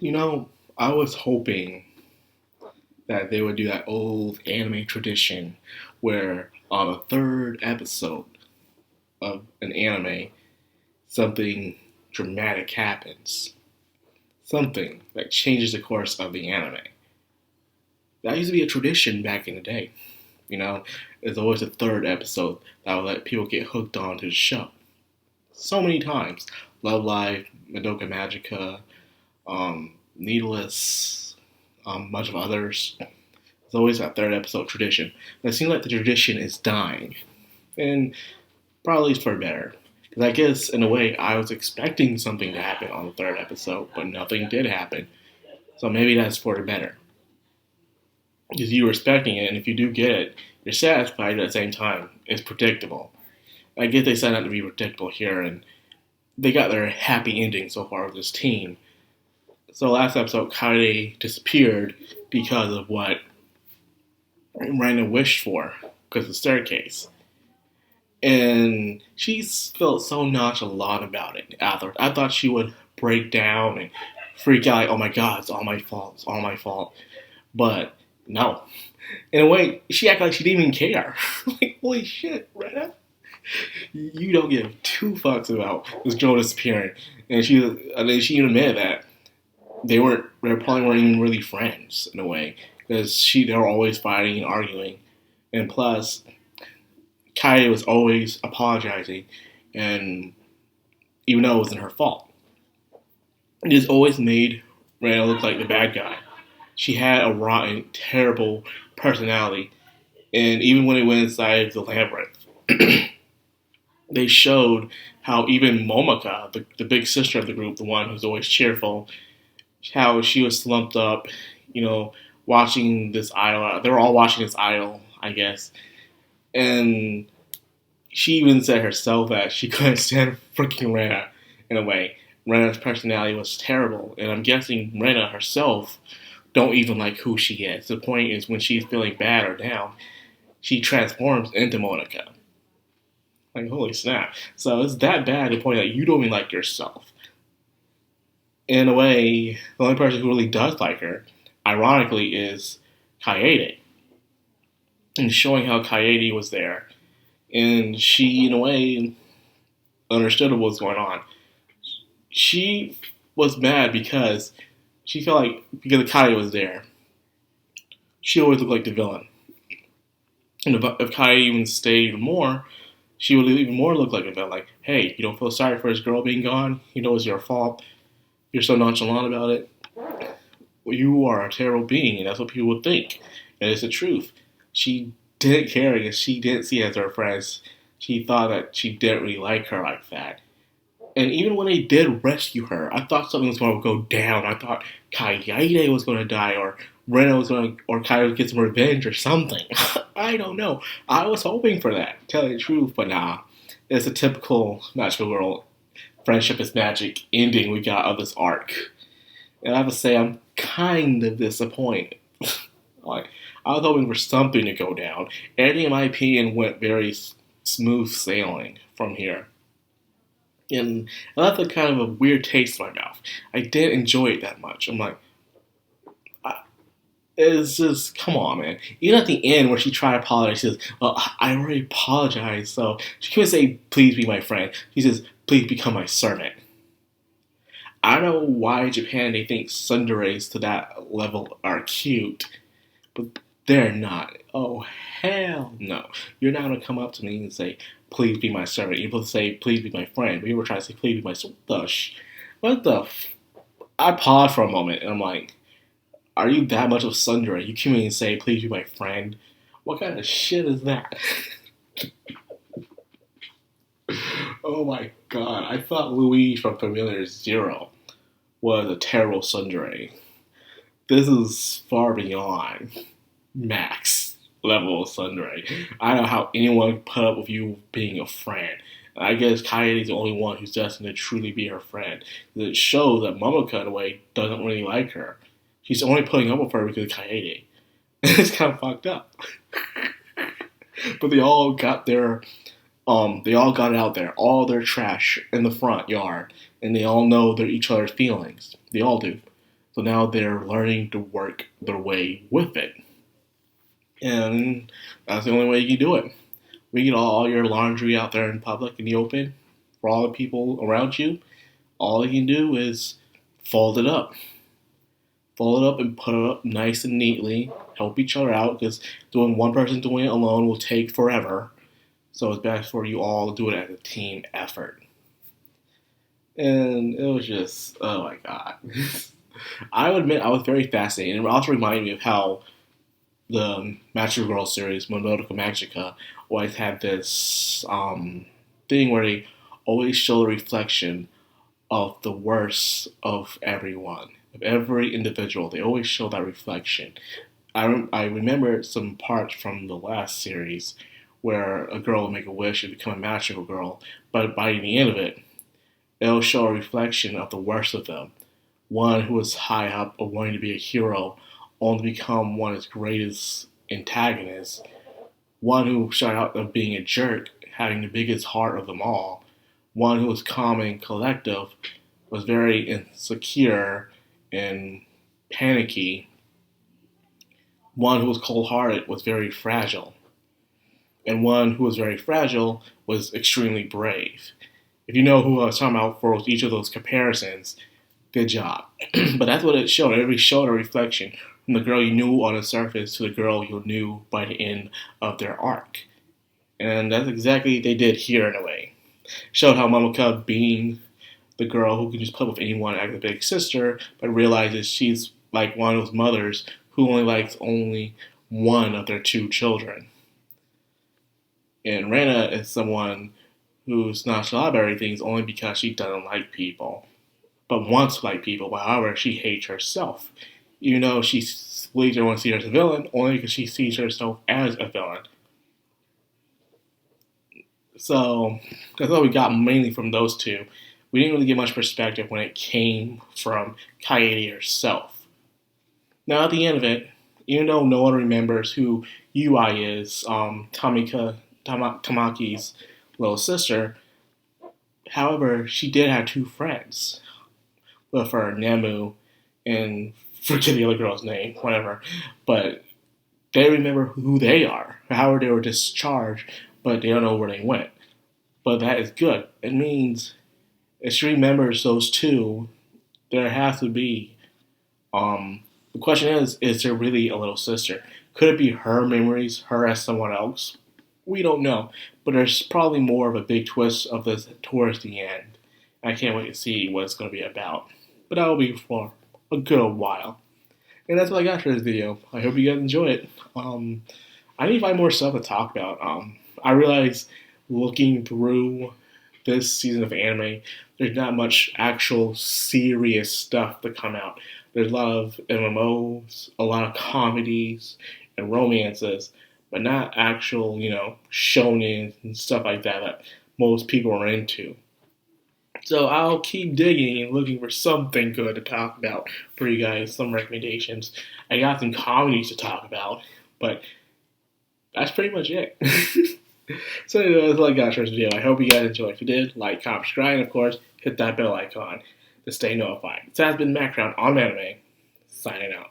You know, I was hoping that they would do that old anime tradition where on the third episode of an anime, something dramatic happens. Something that changes the course of the anime. That used to be a tradition back in the day. You know, there's always a third episode that would let people get hooked onto the show. So many times. Love Live, Madoka Magica, Needless, much of others. There's always that third episode tradition. And it seems like the tradition is dying. And probably for better. Because I guess, in a way, I was expecting something to happen on the third episode, but nothing did happen. So maybe that's for the better. Because you were expecting it, and if you do get it, you're satisfied at the same time. It's predictable. I guess they set out to be predictable here, and they got their happy ending so far with this team. So last episode, Kaede disappeared because of what Rena wished for, because of the staircase. And she felt so nonchalant about it after. I thought she would break down and freak out, like, oh my god, it's all my fault, it's all my fault. But no. In a way, she acted like she didn't even care. Like, holy shit, Rena. You don't give two fucks about this girl disappearing. And she even admitted that they probably weren't even really friends in a way. Because they were always fighting and arguing. And plus, Kaede was always apologizing, and even though it wasn't her fault, it just always made Rena look like the bad guy. She had a rotten, terrible personality, and even when they went inside the labyrinth, they showed how even Momika, the big sister of the group, the one who's always cheerful, how she was slumped up, you know, watching this idol. They were all watching this idol, I guess, and she even said herself that she couldn't stand freaking Rena in a way. Rena's personality was terrible, and I'm guessing Rena herself don't even like who she is. The point is when she's feeling bad or down, she transforms into Monica. Like, holy snap. So it's that bad to the point that you don't even like yourself. In a way, the only person who really does like her, ironically, is Kaede. And showing how Kaede was there. And she, in a way, understood what was going on. She was mad because she felt like, because Kaede was there, she always looked like the villain. And if Kaede even stayed more, she would even more look like a villain. Like, hey, you don't feel sorry for this girl being gone? You know it's your fault. You're so nonchalant about it. Well, you are a terrible being, and that's what people would think. And it's the truth. She didn't care because she didn't see it as her friends. She thought that she didn't really like her like that. And even when they did rescue her, I thought something was going to go down. I thought Kaede was going to die, or Rena was going to, or Kaede would get some revenge or something. I don't know. I was hoping for that, to tell you the truth, but nah. It's a typical magical girl, friendship is magic ending we got of this arc. And I have to say, I'm kind of disappointed. Like, I was hoping for something to go down. Everything, in my opinion, went very smooth sailing from here. And I left a kind of a weird taste in my mouth. I didn't enjoy it that much. I'm like, it's just, come on, man. Even at the end where she tried to apologize, she says, well, I already apologized, so she couldn't say, please be my friend. She says, please become my servant. I don't know why in Japan they think tsunderes to that level are cute, but they're not. Oh, hell no. You're not going to come up to me and say, please be my servant. You're supposed to say, please be my friend. But you were trying to say, please be my servant. What the I paused for a moment and I'm like, are you that much of a tsundere? You can't even say, please be my friend. What kind of shit is that? Oh my god. I thought Louise from Familiar Zero was a terrible tsundere. This is far beyond max level of tsundere. I don't know how anyone could put up with you being a friend. I guess Kaede is the only one who's destined to truly be her friend. It shows that Momoko, in a way, doesn't really like her. She's only putting up with her because of Kaede. It's kind of fucked up. But they all got it out there, all their trash in the front yard, and they all know each other's feelings. They all do. So now they're learning to work their way with it. And that's the only way you can do it. We get all your laundry out there in public in the open for all the people around you. All you can do is fold it up. Fold it up and put it up nice and neatly. Help each other out because one person doing it alone will take forever. So it's best for you all to do it as a team effort. And it was just, oh my god. I would admit I was very fascinated. It also reminded me of how the Magical Girl series, Madoka Magica, always had this thing where they always show the reflection of the worst of everyone, of every individual. They always show that reflection. I remember some parts from the last series where a girl will make a wish to become a magical girl, but by the end of it, it'll show a reflection of the worst of them. One who was high up or wanting to be a hero, only to become one of his greatest antagonists. One who started out of being a jerk, having the biggest heart of them all. One who was calm and collective, was very insecure and panicky. One who was cold-hearted was very fragile. And one who was very fragile was extremely brave. If you know who I was talking about for each of those comparisons, good job. But that's what it showed. It really showed a reflection from the girl you knew on the surface to the girl you knew by the end of their arc. And that's exactly what they did here in a way. Showed how Madoka, being the girl who can just put with anyone as a big sister, but realizes she's like one of those mothers who only likes only one of their two children. And Rena is someone who's not shy about everything only because she doesn't like people, but wants to like people. But however, she hates herself. Even though she believes everyone sees her as a villain, only because she sees herself as a villain. So that's what we got mainly from those two. We didn't really get much perspective when it came from Kaede herself. Now at the end of it, even though no one remembers who UI is, Tamaki's little sister, however, she did have two friends with her, Nemu, and forget the other girl's name, whatever. But they remember who they are. However, they were discharged, but they don't know where they went. But that is good. It means if she remembers those two, there has to be. The question is there really a little sister? Could it be her memories, her as someone else? We don't know. But there's probably more of a big twist of this towards the end. I can't wait to see what it's going to be about. But that will be for a good while. And that's what I got for this video. I hope you guys enjoy it. I need to find more stuff to talk about. I realize looking through this season of anime, there's not much actual serious stuff to come out. There's a lot of MMOs, a lot of comedies and romances, but not actual, shonen and stuff like that most people are into. So I'll keep digging and looking for something good to talk about for you guys, some recommendations. I got some comedies to talk about, but that's pretty much it. So anyway, that's all I got for this video. I hope you guys enjoyed. If you did, like, comment, subscribe, and of course, hit that bell icon to stay notified. This has been Madcrownxox on Anime, signing out.